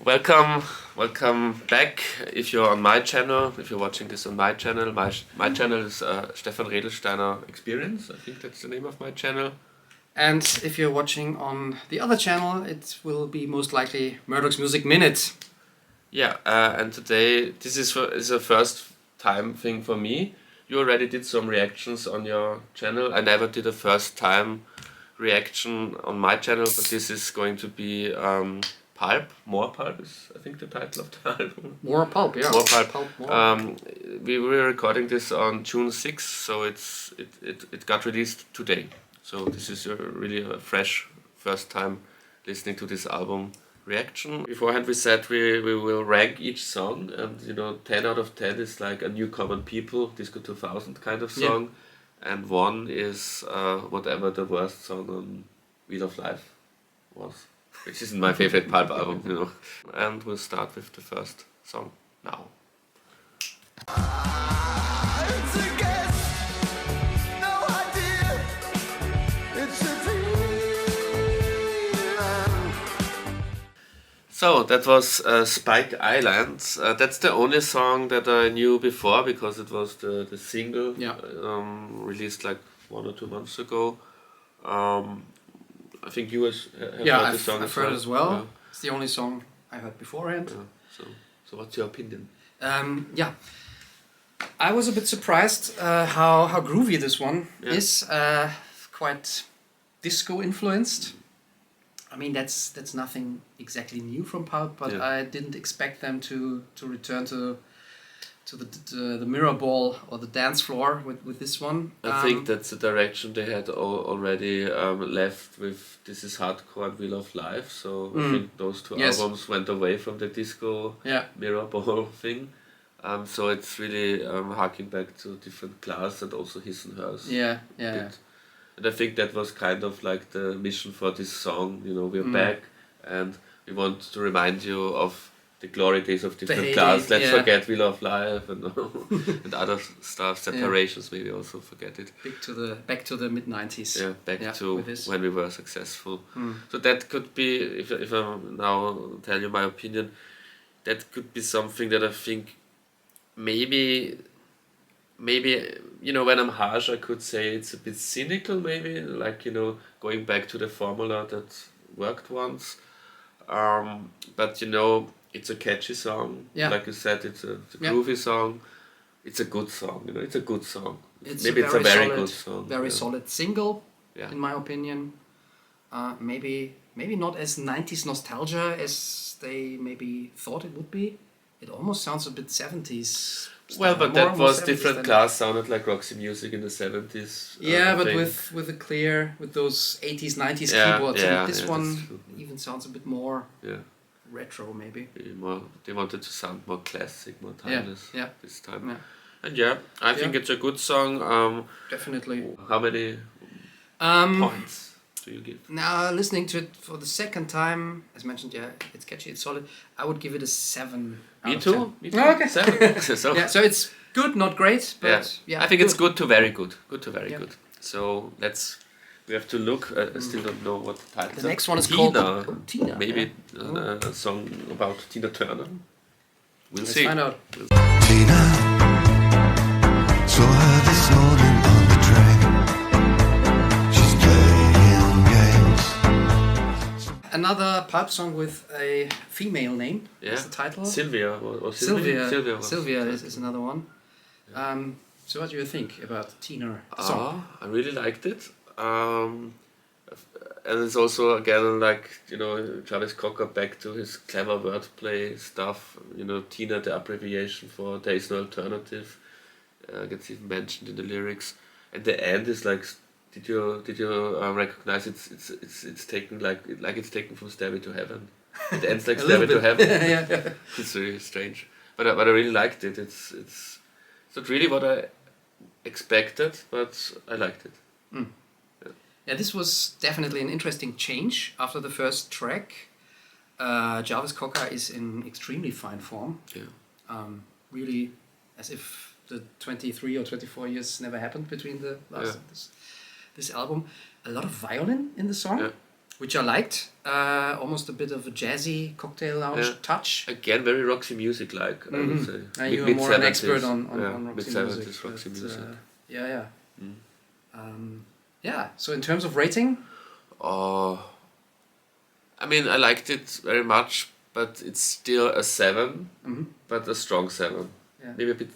Welcome back. If you're on my channel, if you're watching this on my channel, my channel is Stefan Redelsteiner Experience. I think that's the name of my channel. And if you're watching on the other channel, it will be most likely Murdock's Music Minute. Yeah, and today this is a first time thing for me. You already did some reactions on your channel. I never did a first time reaction on my channel, but this is going to be Pulp. More Pulp is, I think, the title of the album. More Pulp, yeah. More Pulp. More. We were recording this on June 6th, so it got released today. So this is really a fresh first time listening to this album reaction. Beforehand we said we will rank each song, and 10 out of 10 is like a New Common People, Disco 2000 kind of song, and 1 is whatever the worst song on Wheel of Life was, which isn't my favorite Pulp album, And we'll start with the first song now. So that was Spike Island. That's the only song that I knew before because it was the single released like 1 or 2 months ago. I think you have heard the song I've heard it as well. Yeah. It's the only song I heard beforehand. Yeah. So what's your opinion? I was a bit surprised how groovy this one is. Quite disco influenced. I mean, that's nothing exactly new from Pulp, but I didn't expect them to return to the mirror ball or the dance floor with this one. I think that's the direction they had already left with This Is Hardcore and Wheel of Life. So I think those two albums went away from the disco mirror ball thing. So it's really harking back to different class and also his and hers. Yeah. And I think that was kind of like the mission for this song. We're back and we want to remind you of the glory days of different class. Let's forget Wheel of Life and and other stuff, separations, maybe also forget it. Back to the mid-90s. Yeah, back to when we were successful. So that could be, if I now tell you my opinion, that could be something that I think maybe when I'm harsh, I could say it's a bit cynical, maybe, like, going back to the formula that worked once. But it's a catchy song. Like you said, it's a groovy song. It's a good song. It's a good song. It's a very good song. Very solid single, in my opinion. Maybe not as 90s nostalgia as they maybe thought it would be. It almost sounds a bit 70s. Well, but that was different class, sounded like Roxy music in the 70s. But with those 80s, 90s keyboards. And this one even sounds a bit more retro, maybe. They wanted to sound more classic, more timeless this time. Yeah. And I think it's a good song. Definitely. How many points do you give? Now, listening to it for the second time, as mentioned, it's catchy, it's solid. I would give it a 7. Me too. Oh, okay. 7. So it's good, not great, but I think it's good to very good. Good to very good. So we have to look. I still don't know what the title is. The next one is called Tina. Maybe a song about Tina Turner. Let's find out. Tina, saw her this morning on the train. She's playing games. Another Pulp song with a female name. That's the title. Sylvia. Sylvia is another one. So what do you think about Tina song? I really liked it. And it's also again like Travis Cocker back to his clever wordplay stuff. Tina, the abbreviation for There Is No Alternative, gets even mentioned in the lyrics. And the end is like, did you recognize it's taken like it's taken from Stairway to Heaven. It ends like Stairway to Heaven. It's really strange, but I really liked it. It's not really what I expected, but I liked it. Yeah, this was definitely an interesting change after the first track. Jarvis Cocker is in extremely fine form. Really, as if the 23 or 24 years never happened between the last this album. A lot of violin in the song. which I liked. Almost a bit of a jazzy cocktail lounge touch. Again, very Roxy music like, I would say. You are more an expert on Roxy mid-70s music. Roxy music. Yeah. So in terms of rating? I mean, I liked it very much, but it's still a 7, but a strong 7. Yeah. Maybe a bit.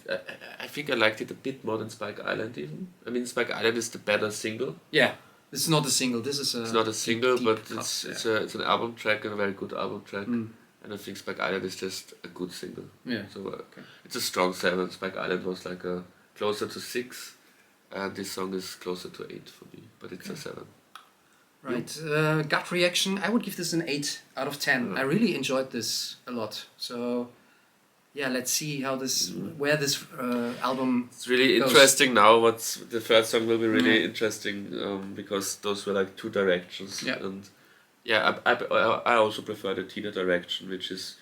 I think I liked it a bit more than Spike Island even. I mean, Spike Island is the better single. Yeah, this is not a single. This is a. It's not a single, deep but cut, it's an album track and a very good album track. And I think Spike Island is just a good single. Yeah. So it's a strong 7. Spike Island was like a closer to 6, and this song is closer to 8 for me. But it's a 7. Right. Gut reaction. I would give this an 8 out of 10. I really enjoyed this a lot. So. Yeah, let's see how where this album. It's really goes. interesting now. What's the third song will be really interesting because those were like 2 directions. Yeah. And I also prefer the Tina direction, which is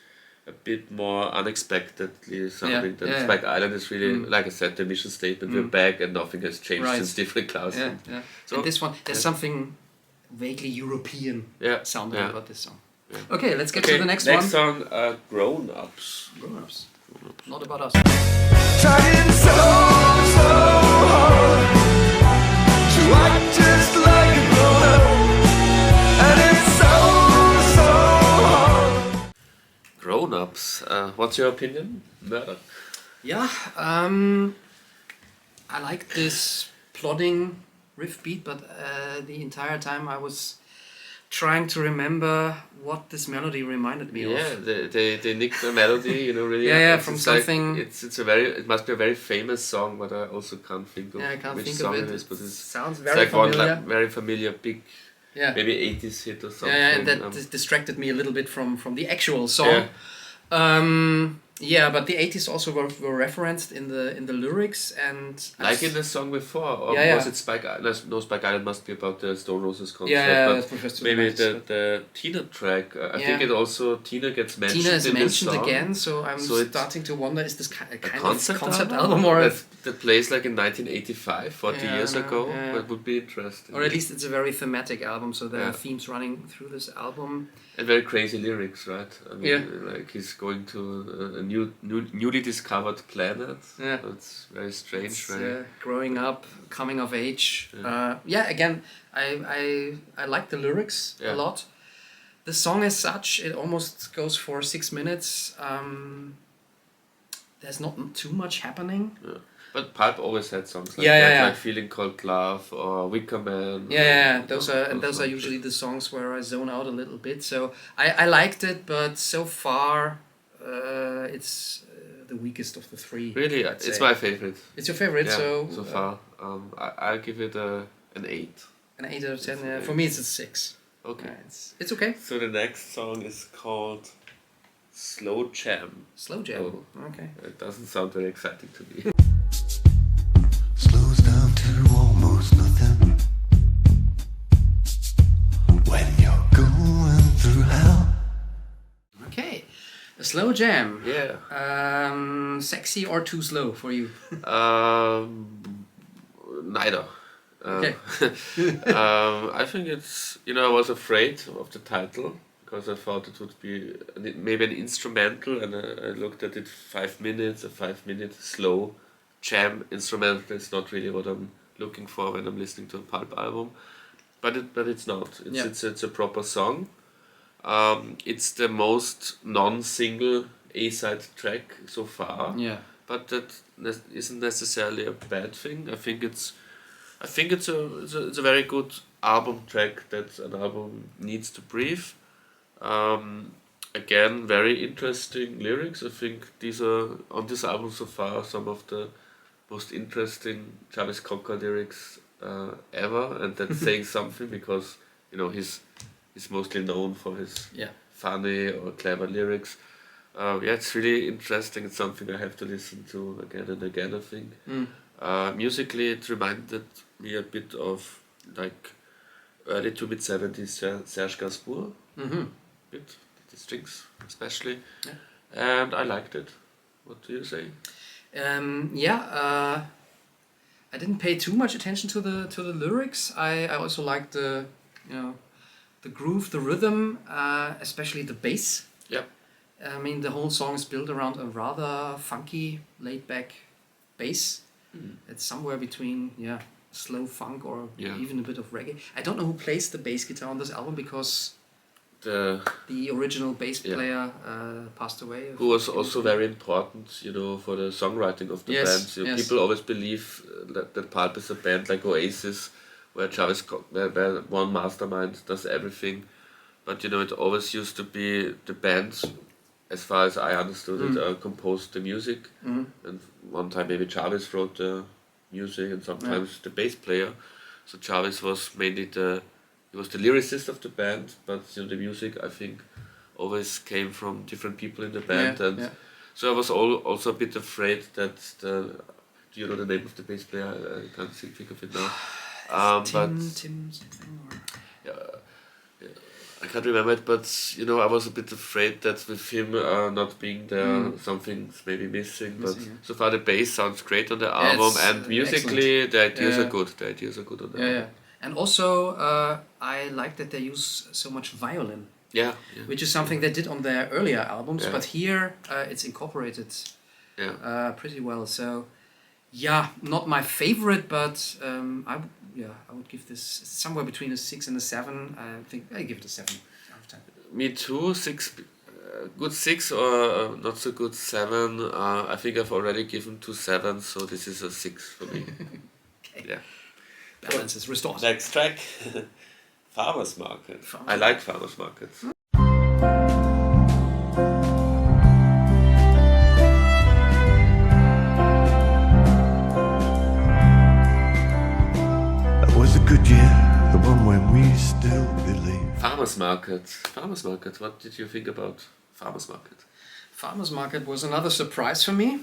a bit more unexpectedly sounding. Than Spike Island is really, like I said, the mission statement. We're back and nothing has changed since different clouds. Yeah. So and this one, there's something vaguely European sounding about this song. Yeah. Okay, let's get to the next one. Next song, Grown Ups. Grown Ups. Not about us. Trying so hard to act just like a grown up, and it's so hard. Grown Ups. What's your opinion, Murdock? Yeah, I like this plodding riff beat, but the entire time I was trying to remember what this melody reminded me of. Yeah, they nicked the melody, really. From something. Like, it must be a very famous song, but I also can't think of which song it is. But it sounds very familiar. Very familiar, big, maybe 80s hit or something. Yeah, and that distracted me a little bit from the actual song. But the 80s also were referenced in the lyrics and like in the song before, or was it Spike Island? No, Spike Island must be about the Stone Roses concert. But maybe the Tina track. I think it also Tina gets mentioned. Tina is in mentioned this song. again, so I'm starting to wonder: is this kind of concept album album or that plays like in 1985, 40 years ago? That would be interesting. Or at least it's a very thematic album, so there are themes running through this album. And very crazy lyrics, right? I mean, like he's going to a newly discovered planet. Yeah, so it's very strange, right? Growing up, coming of age. Again, I like the lyrics a lot. The song as such, it almost goes for 6 minutes. There's not too much happening. Yeah. But Pulp always had songs like that, like Feeling Cold Love or Wicker Man. Those are usually the songs where I zone out a little bit. So I liked it, but so far it's the weakest of the 3. Really, it's my favorite. It's your favorite, so far. I'll give it an 8. An 8 out of 10. For me, it's a 6. Okay, it's okay. So the next song is called Slow Jam. Slow Jam. Oh, okay. It doesn't sound very exciting to me. Slows down to almost nothing when you're going through hell. Okay, a slow jam. Yeah. Sexy or too slow for you? Neither. Okay. I think it's, I was afraid of the title because I thought it would be maybe an instrumental, and I looked at it 5 minutes, a 5-minute slow jam instrumental is not really what I'm looking for when I'm listening to a Pulp album, but it's not. It's a proper song. It's the most non-single A-side track so far. Yeah. But that isn't necessarily a bad thing. I think it's a very good album track that an album needs to breathe. Again, very interesting lyrics. I think these are on this album so far some of the most interesting Travis Cocker lyrics ever, and that's saying something because he's mostly known for his funny or clever lyrics. It's really interesting. It's something I have to listen to again and again, I think. Musically, it reminded me a bit of like early to mid 70s Serge Gainsbourg. Bit the strings especially, and I liked it. What do you say? I didn't pay too much attention to the lyrics. I also liked the the groove, the rhythm, especially the bass. Yeah. I mean, the whole song is built around a rather funky, laid-back bass. It's somewhere between slow funk or even a bit of reggae. I don't know who plays the bass guitar on this album because the original bass player passed away. Who was also very important, for the songwriting of the band. People always believe that Pulp is a band like Oasis, where where one mastermind does everything. But it always used to be the band, as far as I understood it, composed the music. And one time maybe Jarvis wrote the music and sometimes the bass player. So Jarvis was mainly he was the lyricist of the band, but the music, I think, always came from different people in the band. So I was also a bit afraid that do you know the name of the bass player? I can't think of it now. Tim something or... I can't remember it, but I was a bit afraid that with him not being there, something's maybe missing. But so far the bass sounds great on the album, and musically the ideas are good. The ideas are good on the album. Yeah. And also, I like that they use so much violin. Yeah. Which is something they did on their earlier albums, but here it's incorporated pretty well. So, not my favorite, but I would give this somewhere between a 6 and a 7. I think I give it a 7 out of 10. Me too. 6, good 6 or not so good 7. I think I've already given 2 7s, so this is a 6 for me. Okay. Yeah. Balance is restored. Next track, Farmers Market. I like Farmers Markets. That was a good year, the one when we still believe. Farmers Market. Farmers Market. What did you think about Farmers Market? Farmers Market was another surprise for me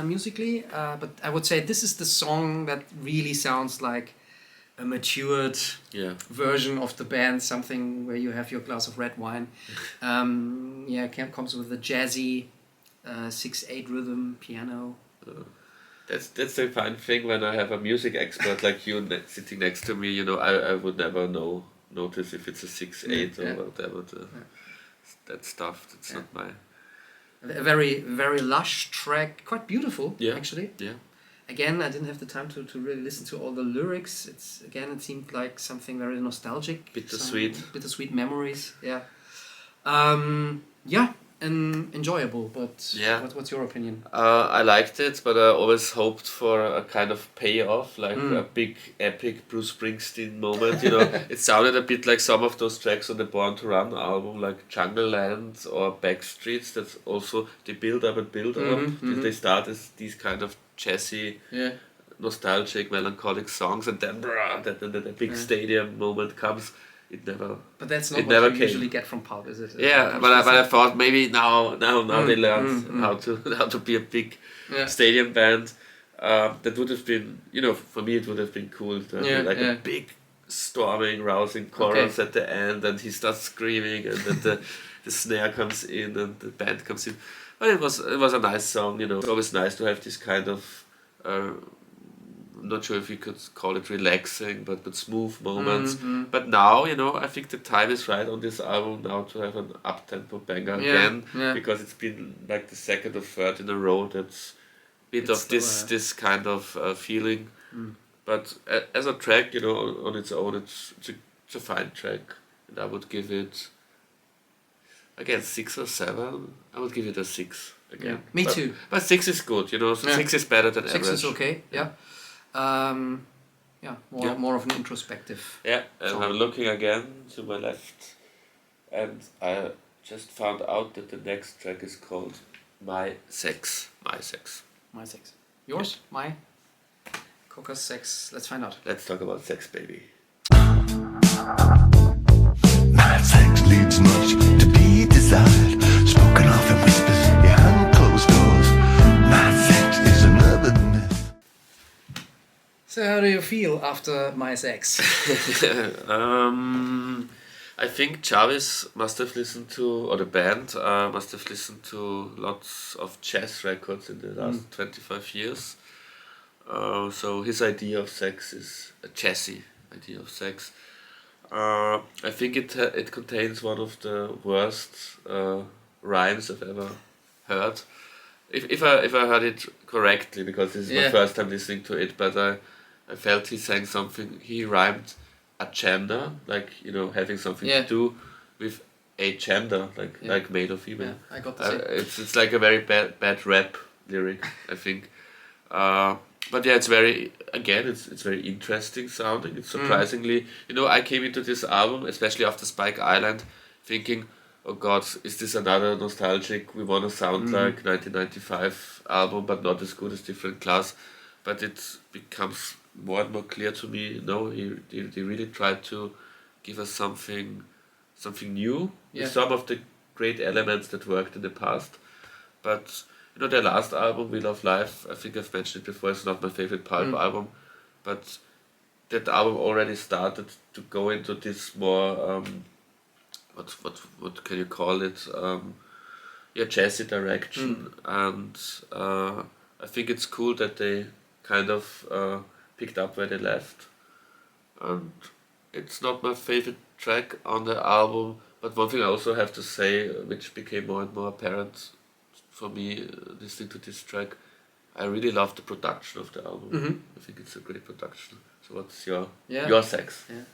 musically, but I would say this is the song that really sounds like a matured version of the band, something where you have your glass of red wine. Comes with a jazzy 6/8 rhythm piano. That's the fine thing when I have a music expert like you sitting next to me. I would never notice if it's a 6/8 or whatever. That stuff. That's not my. A very very lush track, quite beautiful actually. Yeah. Again, I didn't have the time to really listen to all the lyrics. It seemed like something very nostalgic. Bittersweet memories. Yeah. And enjoyable. But what's your opinion? I liked it, but I always hoped for a kind of payoff, like a big epic Bruce Springsteen moment. It sounded a bit like some of those tracks on the Born to Run album, like Jungle Land or Backstreets. That's also they build up and build up. They start as these kind of jazzy, nostalgic, melancholic songs, and then the big stadium moment comes. It never. But that's not what you usually get from Pulp, is it? Yeah, but I thought maybe now they learned how to be a big stadium band. That would have been, for me it would have been cool to have a big storming, rousing chorus at the end, and he starts screaming, and then the snare comes in and the band comes in. But it was a nice song. It's always nice to have this kind of. I'm not sure if you could call it relaxing, but smooth moments. But now, I think the time is right on this album now to have an up-tempo banger again, because it's been like the second or third in a row that's bit of this kind of feeling. But as a track, on its own, it's a fine track, and I would give it again 6 or 7. I would give it a 6 again. Me too. But 6 is good, 6 is better than 6 average. 6 is okay. Yeah. More of an introspective. Yeah, and song. I'm looking again to my left, and I just found out that the next track is called My Sex. My Sex. My Sex. Yours? My? Coca's Sex. Let's find out. Let's talk about sex, baby. My sex leaves much to be desired, spoken of in whispers behind closed doors. My sex is another myth. So how do you feel after My Sex? I think Jarvis must have listened to, or the band must have listened to lots of jazz records in the last 25 years. So his idea of sex is a jazzy idea of sex. I think it contains one of the worst rhymes I've ever heard. If I heard it correctly, because this is my first time listening to it, but I felt he sang something. He rhymed agenda, like having something to do with a gender, like male or female. Yeah, I got the same. It's like a very bad rap lyric, I think. But yeah, it's very interesting sounding. It's surprisingly, I came into this album, especially after Spike Island, thinking, oh God, is this another nostalgic, we want to sound like 1995 album, but not as good as Different Class. But it becomes more and more clear to me, no, they really tried to give us something new, with some of the great elements that worked in the past. But their last album, We Love Life, I think I've mentioned it before, it's not my favorite Pulp album, but that album already started to go into this more, what can you call it, jazzy direction, and I think it's cool that they kind of picked up where they left. And it's not my favorite track on the album, but one thing I also have to say, which became more and more apparent for me listening to this track, I really love the production of the album. I think it's a great production. So what's your sex? Yeah.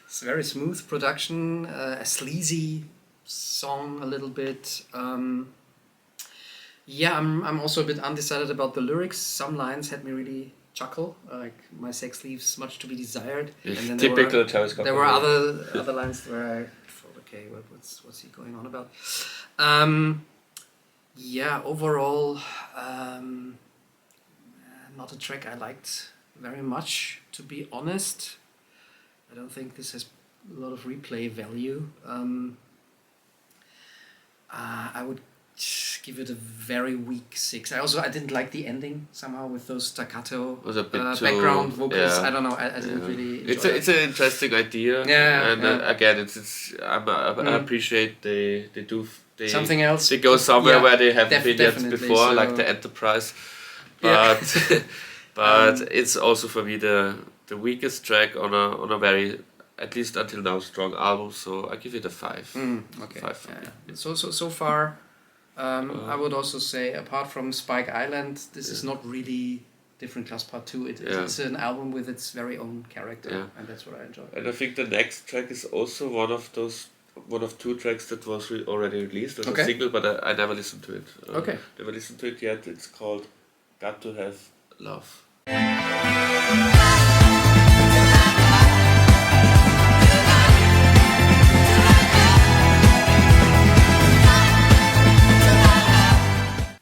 It's a very smooth production, a sleazy song a little bit. I'm also a bit undecided about the lyrics. Some lines had me really chuckle, like my sex leaves much to be desired. And then typical Travis Scott. There were other lines where I thought, okay, what's he going on about? Overall, not a track I liked very much, to be honest. I don't think this has a lot of replay value. I would give it a very weak 6. I didn't like the ending somehow with those staccato background vocals. I don't know. I didn't really. It's an interesting idea. Again, I appreciate they do. Something else. They go somewhere where they haven't been yet before, like the Enterprise. But it's also for me the weakest track on a very, at least until now, strong album. So I give it a 5. Okay. 5 for me. So far, I would also say, apart from Spike Island, this is not really Different Class Part 2. It's an album with its very own character, and that's what I enjoy. And I think the next track is also one of 2 tracks that was already released as a single, but I never listened to it. Never listened to it yet. It's called Got to Have Love.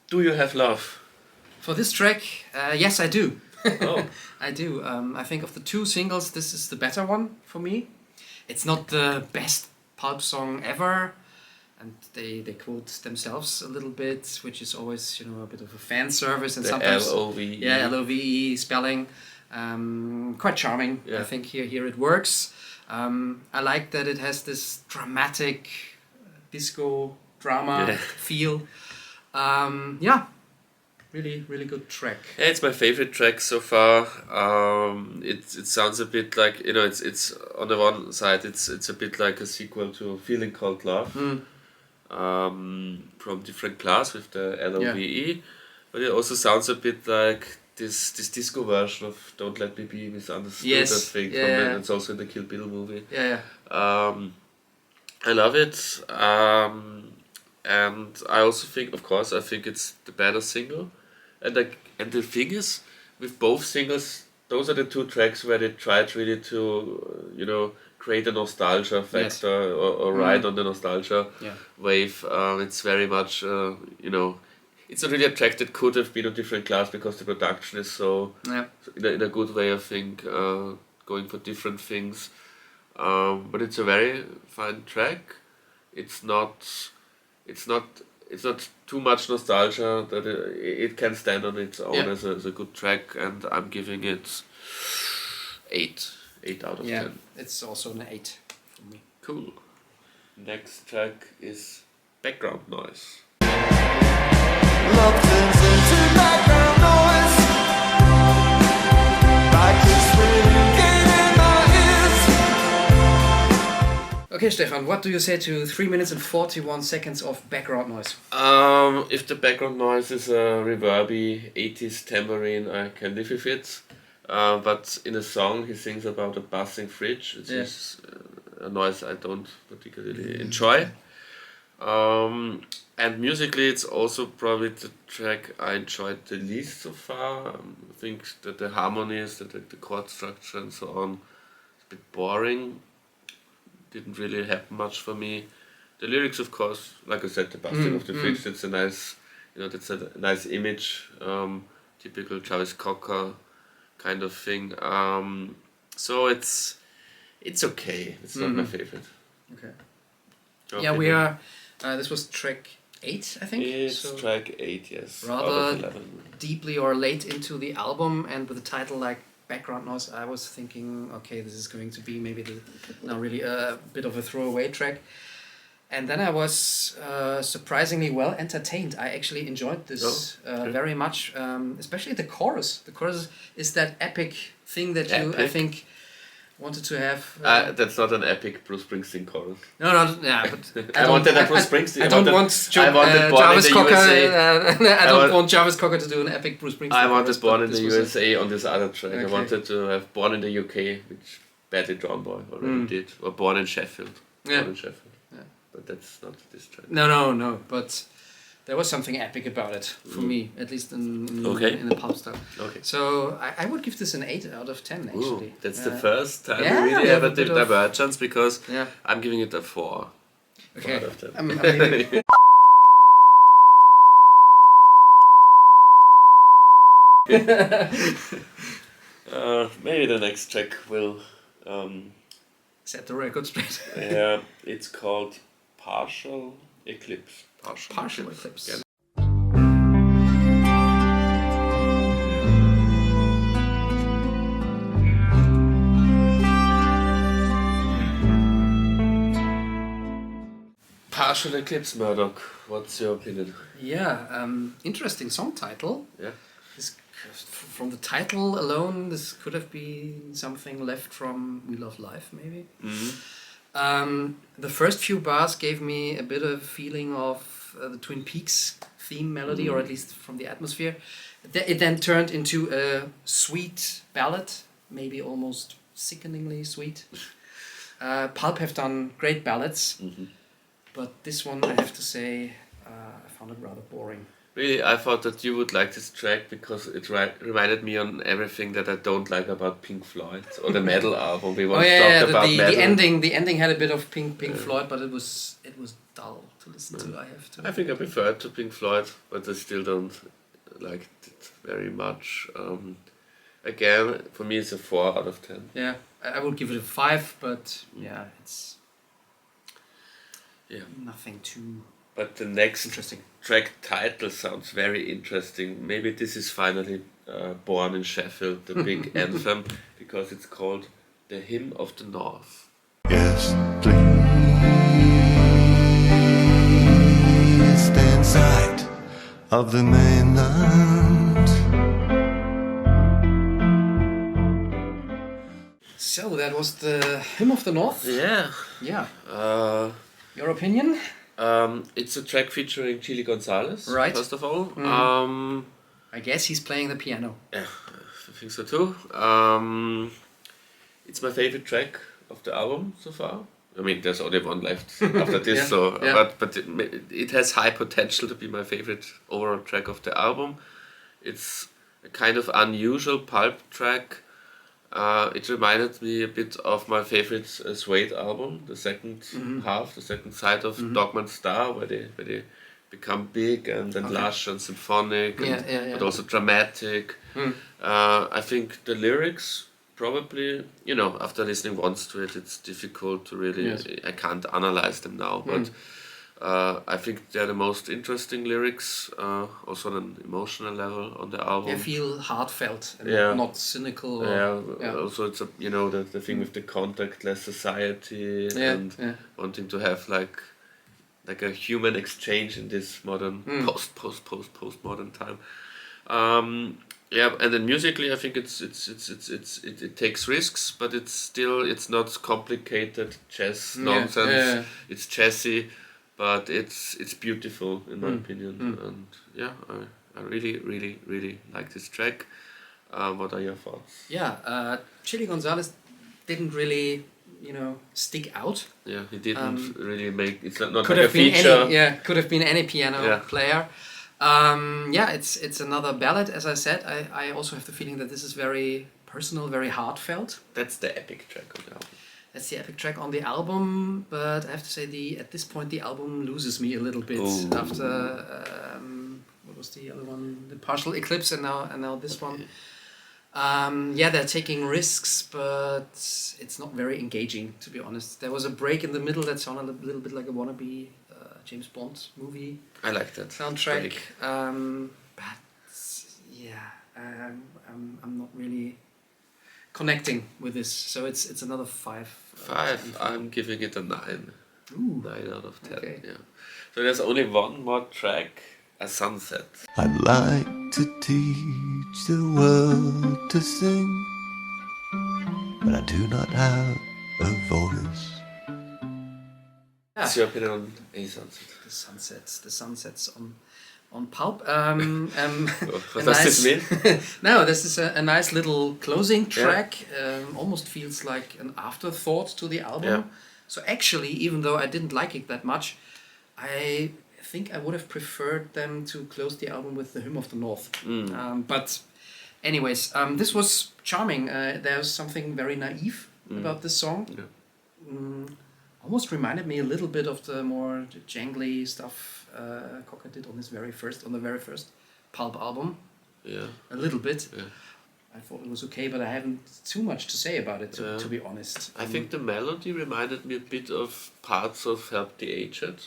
Do you have love? For this track, yes, I do. Oh. I do. I think of the 2 singles, this is the better one for me. It's not the best Pulp song ever, and they quote themselves a little bit, which is always a bit of a fan service, and the sometimes L-O-V-E. L-O-V-E spelling, quite charming. I think here it works. I like that it has this dramatic disco drama feel. Really, really good track. Yeah, it's my favorite track so far. It sounds a bit like it's on the one side it's a bit like a sequel to Feeling Called Love, from Different Class with the L-O-V-E, but it also sounds a bit like this disco version of Don't Let Me Be Misunderstood. I think it's also in the Kill Bill movie. I love it. And I also think, of course, it's the better single. And the thing is, with both singles, those are the 2 tracks where they tried really to, create a nostalgia factor or ride on the nostalgia wave. It's very much, it's not really a track that could have been a Different Class because the production is so, in a good way, I think, going for different things. But it's a very fine track. It's not too much nostalgia that it can stand on its own as a good track, and I'm giving it 8 out of 10. It's also an 8 for me. Cool. Next track is Background Noise. Love turns into background noise, like it's ringing in my ears. Okay, Stefan, what do you say to 3 minutes and 41 seconds of background noise? If the background noise is a reverby 80s tambourine, I can live with it. But in a song, he sings about a buzzing fridge. It's a noise I don't particularly enjoy. And musically, it's also probably the track I enjoyed the least so far. I think that the harmonies, the chord structure, and so on, is a bit boring. Didn't really happen much for me. The lyrics, of course, like I said, the busting of the fridge. That's a nice, that's a nice image. Typical Travis Cocker kind of thing. So it's okay. It's not my favorite. Okay. Your Yeah, we opinion? are. This was track 8, I think. It's so track 8, yes. Out rather of 11. deeply or late into the album, and with a title like Background Noise, I was thinking, okay, this is going to be maybe now really a bit of a throwaway track. And then I was surprisingly well entertained. I actually enjoyed this very much, especially the chorus. The chorus is that epic thing that you, I think, wanted to have. That's not an epic Bruce Springsteen chorus. No, yeah, but I wanted a Bruce Springsteen. I don't want Jarvis Cocker. I don't want Jarvis Cocker to do an epic Bruce Springsteen. I wanted chorus, Born in the USA on this other track. Okay. I wanted to have Born in the UK, which Badly Drawn Boy already did, or Born in Sheffield. Yeah. Born in Sheffield. Yeah. But that's not this track. No, but there was something epic about it for me, at least in the pop stuff. Okay. So I would give this an 8 out of 10 actually. Ooh, that's the first time yeah, we really we have have a a bit of- divergence, because Yeah. I'm giving it a 4. Okay. 4 out of 10. I'm leaving- Maybe the next track will. Set the record straight. Yeah, it's called Partial Eclipse. Partial Eclipse. Yeah. Partial Eclipse, Murdock. What's your opinion? Yeah, interesting song title. Yeah. This, from the title alone, this could have been something left from We Love Life, maybe. The first few bars gave me a bit of feeling of the Twin Peaks theme melody, or at least from the atmosphere. It then turned into a sweet ballad, maybe almost sickeningly sweet. Pulp have done great ballads, but this one, I have to say, I found it rather boring. Really, I thought that you would like this track because it reminded me on everything that I don't like about Pink Floyd or the metal album. We once talked about metal. The ending had a bit of Pink Floyd, but it was dull to listen to. I think I prefer it to Pink Floyd, but I still don't like it very much. Again, for me, it's a 4 out of 10. Yeah, I would give it a 5, but yeah, it's nothing too. But the next interesting track title sounds very interesting. Maybe this is finally Born in Sheffield, the big anthem, because it's called The Hymn of the North. Yes, please stand sight of the mainland. So that was the Hymn of the North. Yeah. Yeah. Your opinion? It's a track featuring Chili Gonzalez, Right. first of all. I guess he's playing the piano. Yeah, I think so too. It's my favorite track of the album so far. I mean, there's only one left after this, but it has high potential to be my favorite overall track of the album. It's a kind of unusual Pulp track. It reminded me a bit of my favorite Suede album, the second half, the second side of Dogman Star, where they become big and then lush and symphonic, but also dramatic. I think the lyrics probably, after listening once to it, it's difficult to really, I can't analyze them now, but I think they're the most interesting lyrics, also on an emotional level on the album. They feel heartfelt and not cynical. Also it's the thing with the contactless society and wanting to have like a human exchange in this modern post-modern time. Yeah, and then musically, I think it takes risks, but it's not complicated jazz nonsense. yeah. It's jazzy, but it's beautiful in my opinion. Mm. And yeah, I really like this track. What are your thoughts? Yeah, Chili Gonzalez didn't really, stick out. Yeah, he didn't really make. It's not Could like a have been feature. any, could have been any piano Yeah. player. It's another ballad. As I said, I also have the feeling that this is very personal, very heartfelt. That's the epic track on the album. That's the epic track on the album, but I have to say at this point the album loses me a little bit after what was the other one? The Partial Eclipse, and now this one. They're taking risks, but it's not very engaging, to be honest. There was a break in the middle that sounded a little bit like a wannabe James Bond movie I like that soundtrack. Really. I'm not really connecting with this, so it's another 5. 5. I'm giving it a 9. Ooh. 9 out of 10. Okay. Yeah. So there's only one more track, A Sunset. I'd like to teach the world to sing, but I do not have a voice. What's your opinion on A Sunset? The sunsets on Pulp. What does this mean? No, this is a nice little closing track. Almost feels like an afterthought to the album. Yeah. So actually, even though I didn't like it that much, I think I would have preferred them to close the album with the Hymn of the North. But anyways, this was charming. There's something very naive about this song. Yeah. Almost reminded me a little bit of the more jangly stuff Cocker did on the very first Pulp album. Yeah. A little bit. Yeah. I thought it was okay, but I haven't too much to say about it, to be honest. I think the melody reminded me a bit of parts of Help the Aged.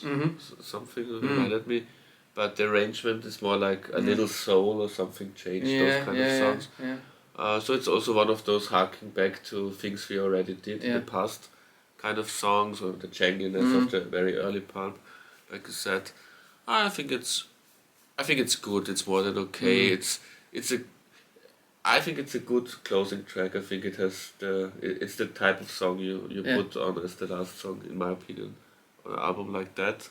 Something reminded me. But the arrangement is more like a little soul or something changed, those kind of songs. Yeah. So it's also one of those harking back to things we already did in the past kind of songs, or the janginess of the very early Pulp. Like I said, I think it's good. It's more than okay. I think it's a good closing track. I think it's the type of song you put on as the last song, in my opinion, on an album like that.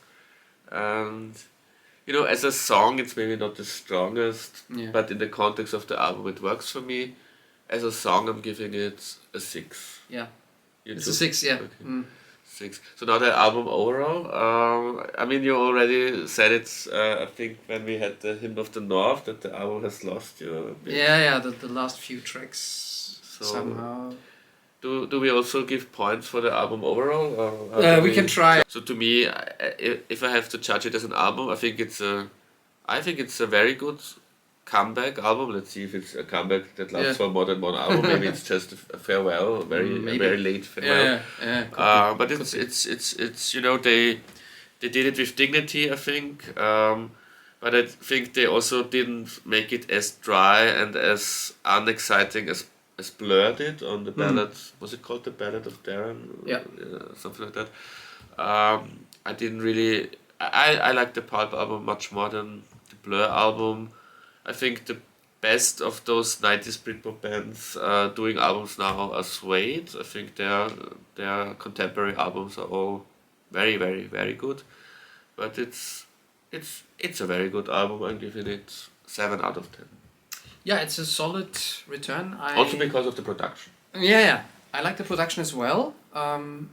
And as a song, it's maybe not the strongest, but in the context of the album, it works for me. As a song, I'm giving it a 6. Yeah. It's too? a 6, yeah. Okay. 6. So now the album overall. I mean, you already said it. I think when we had the Hymn of the North, that the album has lost you a bit. Yeah. The last few tracks somehow. Do we also give points for the album overall? Or we can try. So to me, if I have to judge it as an album, I think it's a very good comeback album. Let's see if it's a comeback that lasts for more than one album. Maybe it's just a farewell, a very late farewell. But it's they did it with dignity, I think. But I think they also didn't make it as dry and as unexciting as Blur did on the ballad. Was it called the Ballad of Darren? Yeah. Something like that. I didn't really. I like the Pulp album much more than the Blur album. I think the best of those 90s Britpop bands doing albums now are Suede. I think their contemporary albums are all very, very, very good. But it's a very good album. I'm giving it 7 out of 10. Yeah, it's a solid return. Also because of the production. Yeah. I like the production as well. I'm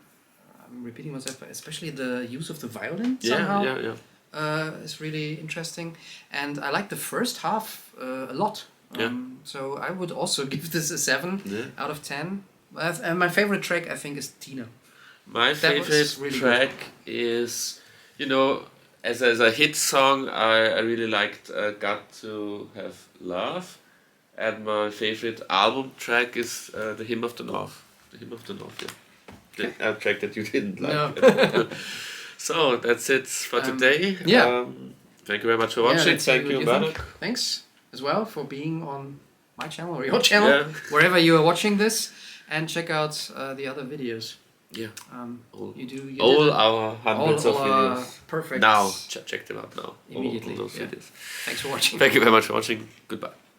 repeating myself, but especially the use of the violin somehow. Yeah. Is really interesting, and I like the first half a lot. So I would also give this a 7 out of 10. And my favorite track, I think, is Tina. My favorite really track is, as a hit song, I really liked "Got to Have Love," and my favorite album track is the Hymn of the North. The Hymn of the North, yeah. The track that you didn't like. No. So that's it for today. Thank you very much for watching. Thank you, Murdock. Thanks as well for being on my channel or your channel, wherever you are watching this, and check out the other videos. Yeah. You all our hundreds of videos. Perfect. Now check them out now. Immediately. All those videos. Thanks for watching. Thank you very much for watching. Goodbye.